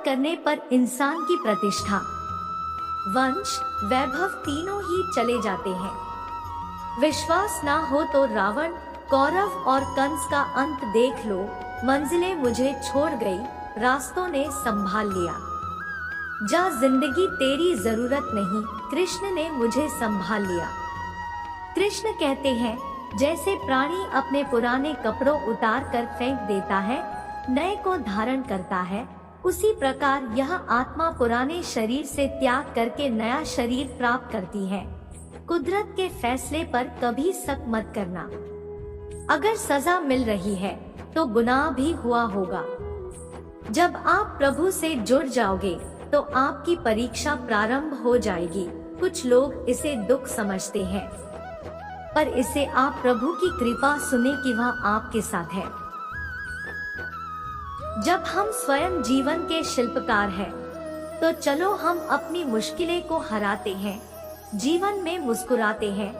करने पर इंसान की प्रतिष्ठा, वंश, वैभव तीनों ही चले जाते हैं। विश्वास ना हो तो रावण, कौरव और कंस का अंत देख लो। मंजिलें मुझे छोड़ गई, रास्तों ने संभाल लिया। जा जिंदगी तेरी जरूरत नहीं, कृष्ण ने मुझे संभाल लिया। कृष्ण कहते हैं, जैसे प्राणी अपने पुराने कपड़ों उतार कर फेंक देता है, नए को धारण करता है, उसी प्रकार यह आत्मा पुराने शरीर से त्याग करके नया शरीर प्राप्त करती है। कुदरत के फैसले पर कभी शक मत करना। अगर सजा मिल रही है तो गुनाह भी हुआ होगा। जब आप प्रभु से जुड़ जाओगे तो आपकी परीक्षा प्रारंभ हो जाएगी। कुछ लोग इसे दुख समझते हैं, पर इसे आप प्रभु की कृपा सुने कि वह आपके साथ है। जब हम स्वयं जीवन के शिल्पकार हैं, तो चलो हम अपनी मुश्किलें को हराते हैं, जीवन में मुस्कुराते हैं।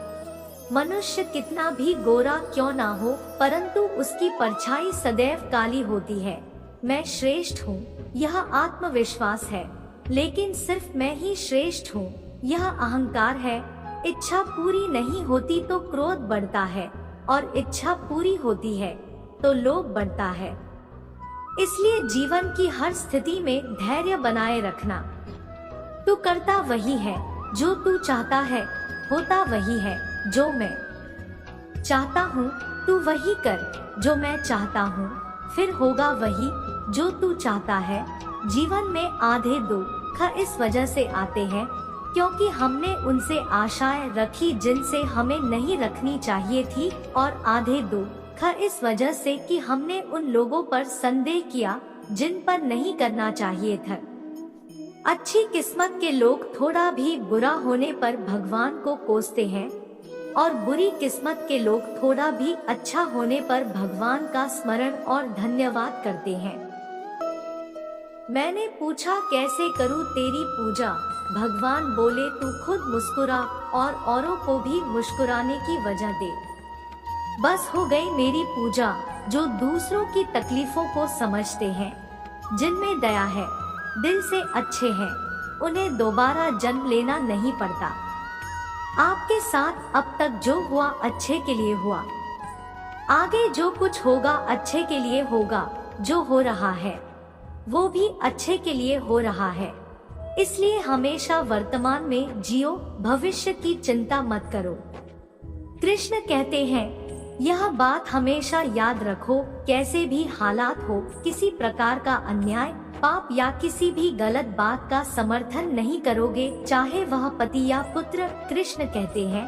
मनुष्य कितना भी गोरा क्यों ना हो, परंतु उसकी परछाई सदैव काली होती है। मैं श्रेष्ठ हूँ, यह आत्मविश्वास है, लेकिन सिर्फ मैं ही श्रेष्ठ हूँ, यह अहंकार है। इच्छा पूरी नहीं होती तो क्रोध बढ़ता है, और इच्छा पूरी होती है तो लोभ बढ़ता है। इसलिए जीवन की हर स्थिति में धैर्य बनाए रखना। तू करता वही है जो तू चाहता है, होता वही है जो मैं चाहता हूँ। तू वही कर जो मैं चाहता हूँ, फिर होगा वही जो तू चाहता है। जीवन में आधे दुख इस वजह से आते हैं क्योंकि हमने उनसे आशाएं रखी जिनसे हमें नहीं रखनी चाहिए थी, और आधे दुख इस वजह से कि हमने उन लोगों पर संदेह किया जिन पर नहीं करना चाहिए था। अच्छी किस्मत के लोग थोड़ा भी बुरा होने पर भगवान को कोसते हैं, और बुरी किस्मत के लोग थोड़ा भी अच्छा होने पर भगवान का स्मरण और धन्यवाद करते हैं। मैंने पूछा कैसे करूं तेरी पूजा, भगवान बोले तू खुद मुस्कुरा और औरों को भी मुस्कुराने की वजह दे। बस हो गई मेरी पूजा। जो दूसरों की तकलीफों को समझते हैं, जिनमें दया है, दिल से अच्छे हैं, उन्हें दोबारा जन्म लेना नहीं पड़ता। आपके साथ अब तक जो हुआ अच्छे के लिए हुआ, आगे जो कुछ होगा अच्छे के लिए होगा। जो हो रहा है वो भी अच्छे के लिए हो रहा है, इसलिए हमेशा वर्तमान में जियो, भविष्य की चिंता मत करो। कृष्ण कहते हैं, यह बात हमेशा याद रखो, कैसे भी हालात हो, किसी प्रकार का अन्याय, पाप या किसी भी गलत बात का समर्थन नहीं करोगे, चाहे वह पति या पुत्र। कृष्ण कहते हैं,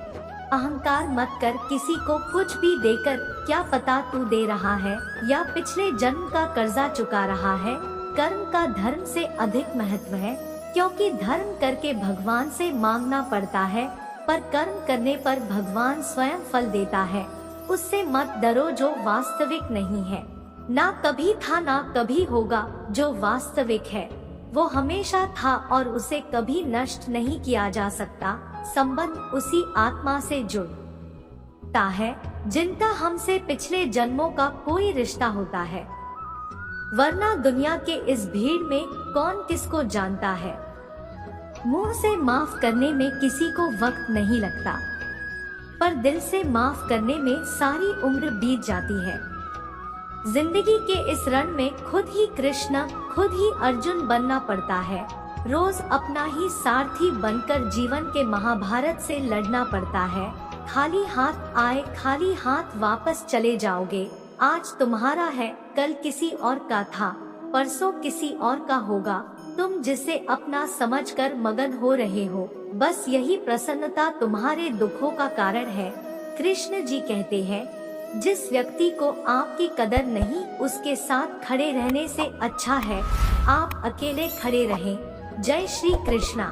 अहंकार मत कर किसी को कुछ भी देकर, क्या पता तू दे रहा है या पिछले जन्म का कर्जा चुका रहा है। कर्म का धर्म से अधिक महत्व है, क्योंकि धर्म करके भगवान से मांगना पड़ता है, पर कर्म करने पर भगवान स्वयं फल देता है। उससे मत डरो जो वास्तविक नहीं है, ना कभी था ना कभी होगा। जो वास्तविक है वो हमेशा था और उसे कभी नष्ट नहीं किया जा सकता। संबंध उसी आत्मा से जुड़ता है जिनका हमसे पिछले जन्मों का कोई रिश्ता होता है, वरना दुनिया के इस भीड़ में कौन किसको जानता है। मुंह से माफ करने में किसी को वक्त नहीं लगता, पर दिल से माफ करने में सारी उम्र बीत जाती है। जिंदगी के इस रण में खुद ही कृष्ण, खुद ही अर्जुन बनना पड़ता है। रोज अपना ही सारथी बनकर जीवन के महाभारत से लड़ना पड़ता है। खाली हाथ आए खाली हाथ वापस चले जाओगे। आज तुम्हारा है, कल किसी और का था, परसों किसी और का होगा। तुम जिसे अपना समझकर मगन हो रहे हो, बस यही प्रसन्नता तुम्हारे दुखों का कारण है। कृष्ण जी कहते हैं, जिस व्यक्ति को आपकी कदर नहीं, उसके साथ खड़े रहने से अच्छा है आप अकेले खड़े रहें। जय श्री कृष्णा।